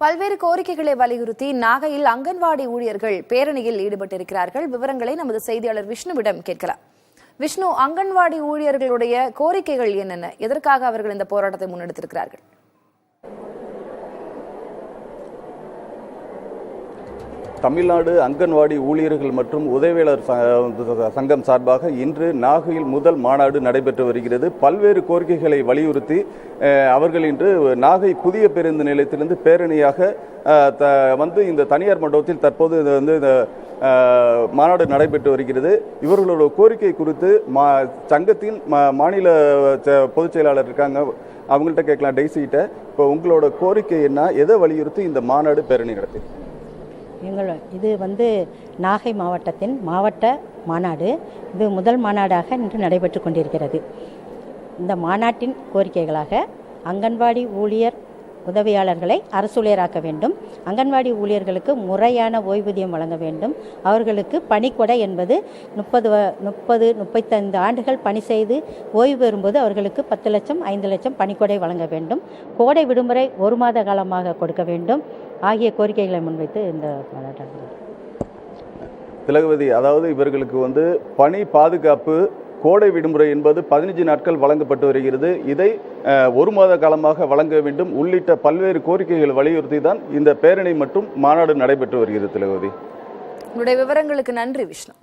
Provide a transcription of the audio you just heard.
பல்வேறு கோரிக்கைகளை வலியுறுத்தி நாகையில் அங்கன்வாடி ஊழியர்கள் பேரணியில் ஈடுபட்டிருக்கிறார்கள். விவரங்களை நமது செய்தியாளர் விஷ்ணுவிடம் கேட்கலாம். விஷ்ணு, அங்கன்வாடி ஊழியர்களுடைய கோரிக்கைகள் என்னென்ன? எதற்காக அவர்கள் இந்த போராட்டத்தை முன்னெடுத்திருக்கிறார்கள்? தமிழ்நாடு அங்கன்வாடி ஊழியர்கள் மற்றும் உதவியாளர் சங்கம் சார்பாக இன்று நாகையில் முதல் மாநாடு நடைபெற்று வருகிறது. பல்வேறு கோரிக்கைகளை வலியுறுத்தி அவர்கள் இன்று நாகை புதிய பேருந்து நிலையத்திலிருந்து பேரணியாக வந்து இந்த தனியார் மண்டபத்தில் தற்போது இந்த மாநாடு நடைபெற்று வருகிறது. இவர்களோட கோரிக்கை குறித்து சங்கத்தின் மாநில பொதுச் செயலாளர் இருக்காங்க, அவங்கள்ட்ட கேட்கலாம். டெய்ஸிகிட்ட இப்போ உங்களோட கோரிக்கை என்ன? எதை வலியுறுத்தி இந்த மாநாடு பேரணி நடத்தி? இது நாகை மாவட்டத்தின் மாவட்ட மாநாடு. இது முதல் மாநாடாக இன்று நடைபெற்று கொண்டிருக்கிறது. இந்த மாநாட்டின் கோரிக்கைகளாக அங்கன்வாடி ஊழியர் உதவியாளர்களை அரசூழியராக்க வேண்டும், அங்கன்வாடி ஊழியர்களுக்கு முறையான ஓய்வூதியம் வழங்க வேண்டும், அவர்களுக்கு பணிக்கொடை என்பது 35 ஆண்டுகள் பணி செய்து ஓய்வு பெறும்போது அவர்களுக்கு 10 லட்சம் 5 லட்சம் பணிக்கொடை வழங்க வேண்டும், கோடை விடுமுறை 1 மாத காலமாக கொடுக்க வேண்டும் ஆகிய கோரிக்கைகளை முன்வைத்து இந்த மாநாட்டம். திலகவதி, அதாவது இவர்களுக்கு பணி பாதுகாப்பு, கோடை விடுமுறை என்பது 15 நாட்கள் வழங்கப்பட்டு வருகிறது. இதை 1 மாத காலமாக வழங்க வேண்டும் உள்ளிட்ட பல்வேறு கோரிக்கைகள் வலியுறுத்தி தான் இந்த பேரணி மற்றும் மாநாடு நடைபெற்று வருகிறது. திலகவதி, உங்களுடைய விவரங்களுக்கு நன்றி விஷ்ணு.